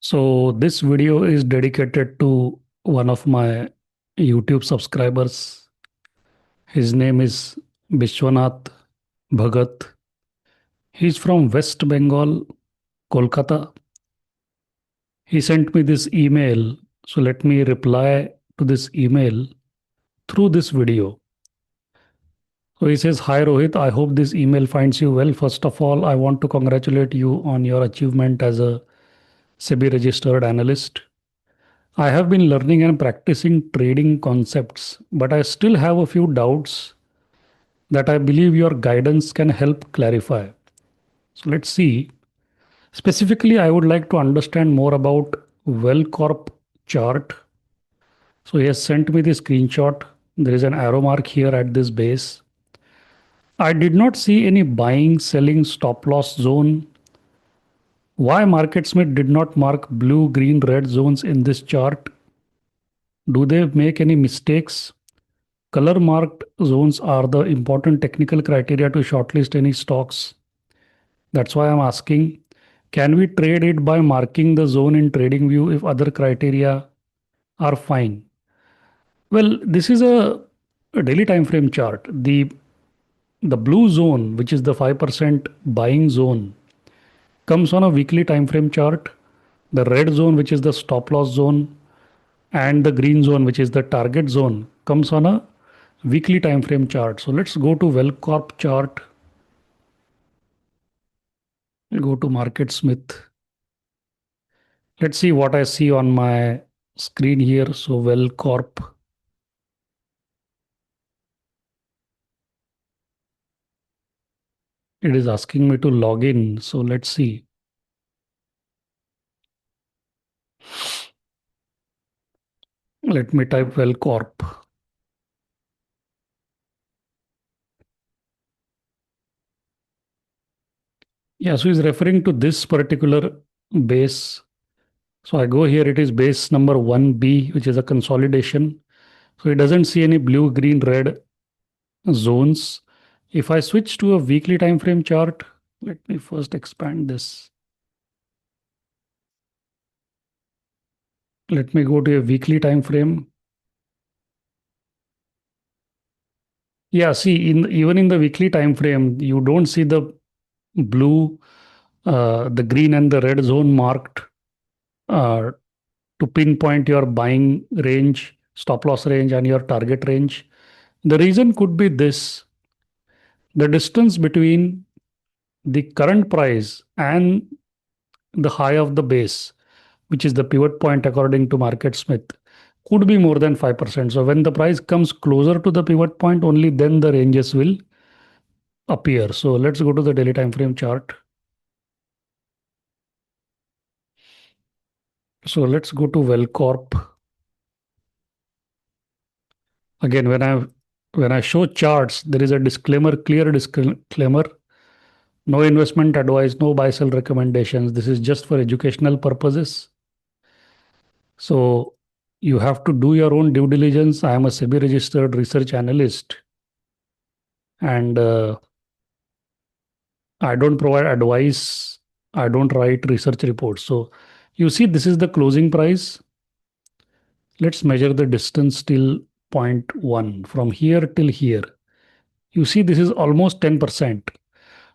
So this video is dedicated to one of my YouTube subscribers. His name is Bishwanath Bhagat. He's from West Bengal, Kolkata. He sent me this email. So let me reply to this email through this video. So he says, "Hi Rohit, I hope this email finds you well. First of all, I want to congratulate you on your achievement as a SEBI-Registered analyst. I have been learning and practicing trading concepts, but I still have a few doubts that I believe your guidance can help clarify. So let's see. Specifically, I would like to understand more about WellCorp chart. So he has sent me the screenshot. There is an arrow mark here at this base. I did not see any buying, selling, stop loss zone. Why MarketSmith did not mark blue, green, red zones in this chart? Do they make any mistakes? Color marked zones are the important technical criteria to shortlist any stocks. That's why I'm asking, can we trade it by marking the zone in TradingView if other criteria are fine? Well, this is a daily time frame chart. The blue zone, which is the 5% buying zone, comes on a weekly time frame chart. The red zone, which is the stop loss zone, and the green zone, which is the target zone, comes on a weekly time frame chart. So let's go to WellCorp chart. Go to MarketSmith. Let's see what I see on my screen here. So WellCorp. It is asking me to log in. So let's see. Let me type WellCorp. Yeah, so he's referring to this particular base. So I go here, it is base number 1B, which is a consolidation. So it doesn't see any blue, green, red zones. If I switch to a weekly time frame chart, let me first expand this. Let me go to a weekly time frame. Yeah, see, even in the weekly time frame, you don't see the blue, the green, and the red zone marked uh, to pinpoint your buying range, stop loss range, and your target range. The reason could be this: the distance between the current price and the high of the base, which is the pivot point according to MarketSmith, could be more than 5%. So when the price comes closer to the pivot point, only then the ranges will appear. So let's go to the daily time frame chart. So let's go to WellCorp. Again, when I show charts, there is a disclaimer, clear disclaimer. No investment advice, no buy sell recommendations. This is just for educational purposes. So you have to do your own due diligence. I am a SEBI registered research analyst, and I don't provide advice. I don't write research reports. So you see, this is the closing price. Let's measure the distance till point 1 from here till here. You see, this is almost 10%.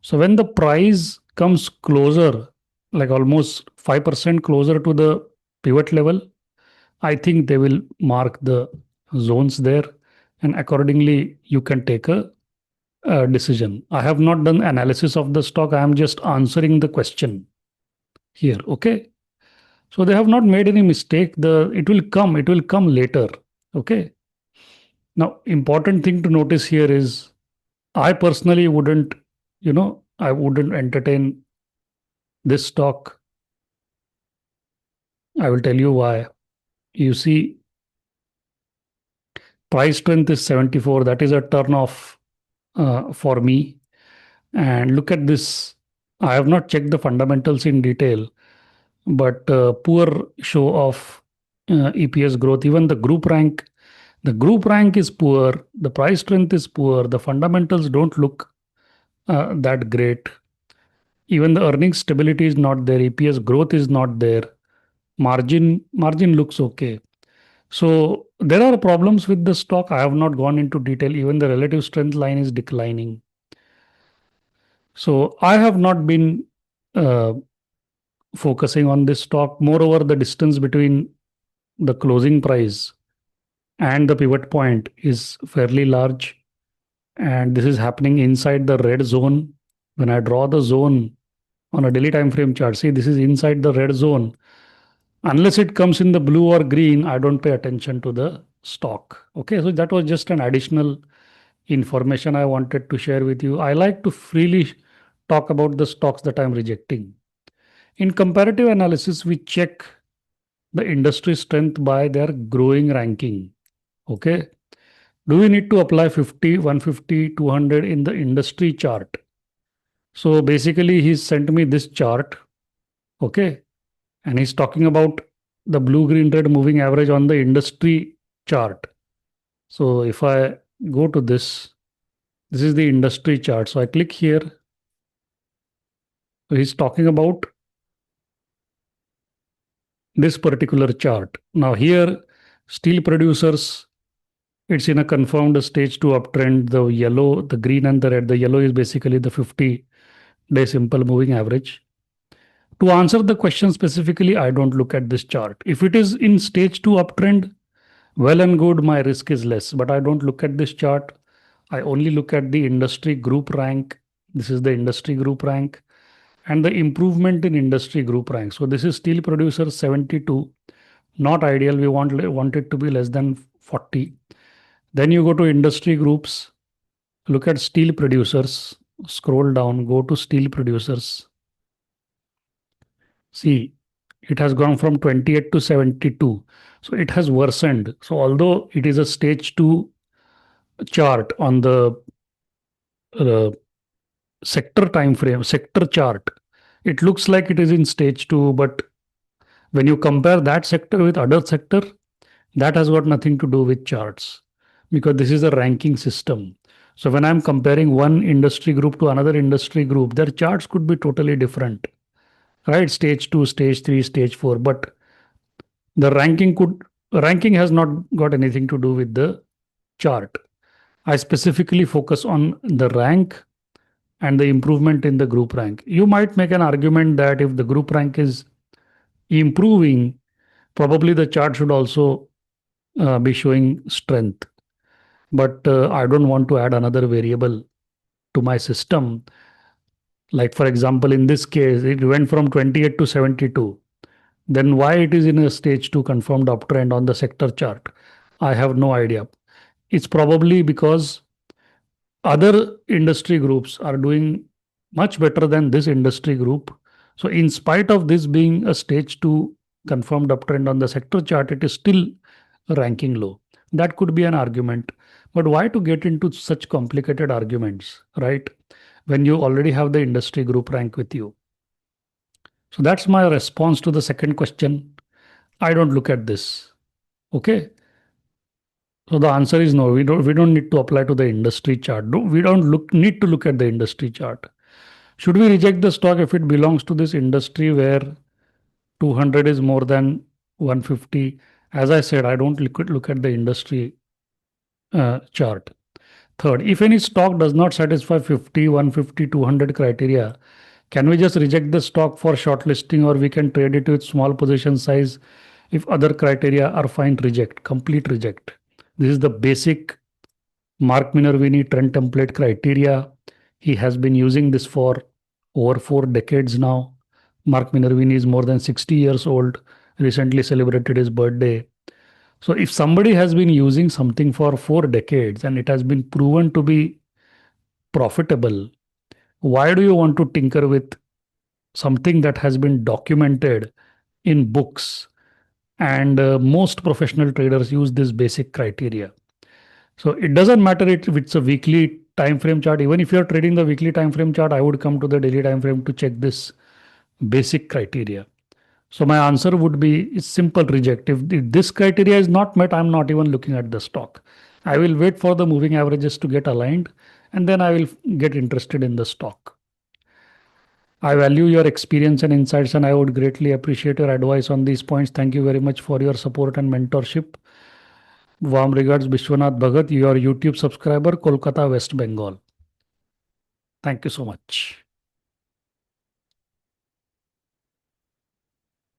So when the price comes closer, like almost 5% closer to the pivot level, I think they will mark the zones there, and accordingly you can take a decision. I have not done analysis of the stock. I am just answering the question here. Okay. So they have not made any mistake. It will come later. Okay. Now, important thing to notice here is I personally wouldn't, I wouldn't entertain this stock. I will tell you why. You see, price strength is 74. That is a turn off for me. And look at this. I have not checked the fundamentals in detail, but poor show of EPS growth. Even the group rank is poor. The price strength is poor. The fundamentals don't look that great. Even the earnings stability is not there. EPS growth is not there. Margin looks okay. So there are problems with the stock. I have not gone into detail. Even the relative strength line is declining. So I have not been uh, focusing on this stock. Moreover, the distance between the closing price and the pivot point is fairly large. And this is happening inside the red zone. When I draw the zone on a daily time frame chart, see, this is inside the red zone. Unless it comes in the blue or green, I don't pay attention to the stock. Okay, so that was just an additional information I wanted to share with you. I like to freely talk about the stocks that I'm rejecting. In comparative analysis, we check the industry strength by their growing ranking. Okay. Do we need to apply 50, 150, 200 in the industry chart? So basically, he's sent me this chart. Okay. And he's talking about the blue, green, red moving average on the industry chart. So if I go to this is the industry chart. So I click here. So he's talking about this particular chart. Now here, steel producers, it's in a confirmed stage 2 uptrend. The yellow, the green and the red. The yellow is basically the 50-day simple moving average. To answer the question specifically, I don't look at this chart. If it is in stage 2 uptrend, well and good, my risk is less. But I don't look at this chart. I only look at the industry group rank. This is the industry group rank and the improvement in industry group rank. So this is steel producer 72. Not ideal. We want it to be less than 40. Then you go to industry groups, look at steel producers, scroll down, go to steel producers. See, it has gone from 28 to 72. So it has worsened. So although it is a stage 2 chart on the uh, sector time frame, sector chart, it looks like it is in stage 2. But when you compare that sector with other sector, that has got nothing to do with charts because this is a ranking system. So when I'm comparing one industry group to another industry group, their charts could be totally different, right? Stage 2, stage 3, stage 4. But the ranking has not got anything to do with the chart. I specifically focus on the rank and the improvement in the group rank. You might make an argument that if the group rank is improving, probably the chart should also be showing strength. But I don't want to add another variable to my system. Like, for example, in this case, it went from 28 to 72. Then why it is in a stage 2 confirmed uptrend on the sector chart? I have no idea. It's probably because other industry groups are doing much better than this industry group. So, in spite of this being a stage 2 confirmed uptrend on the sector chart, it is still ranking low. That could be an argument. But why to get into such complicated arguments, right? When you already have the industry group rank with you. So that's my response to the second question. I don't look at this. Okay. So the answer is no. We don't need to apply to the industry chart. We don't need to look at the industry chart. Should we reject the stock if it belongs to this industry where 200 is more than 150? As I said, I don't look at the industry chart. Third, if any stock does not satisfy 50, 150, 200 criteria, can we just reject the stock for shortlisting or we can trade it with small position size if other criteria are fine? Reject, complete reject. This is the basic Mark Minervini trend template criteria. He has been using this for over 4 decades now. Mark Minervini is more than 60 years old, recently celebrated his birthday. So if somebody has been using something for 4 decades and it has been proven to be profitable, why do you want to tinker with something that has been documented in books? And most professional traders use this basic criteria. So it doesn't matter if it's a weekly time frame chart. Even if you're trading the weekly time frame chart, I would come to the daily time frame to check this basic criteria. So my answer would be simple reject. If this criteria is not met, I'm not even looking at the stock. I will wait for the moving averages to get aligned and then I will get interested in the stock. I value your experience and insights, and I would greatly appreciate your advice on these points. Thank you very much for your support and mentorship. Warm regards, Bishwanath Bhagat, your YouTube subscriber, Kolkata, West Bengal. Thank you so much.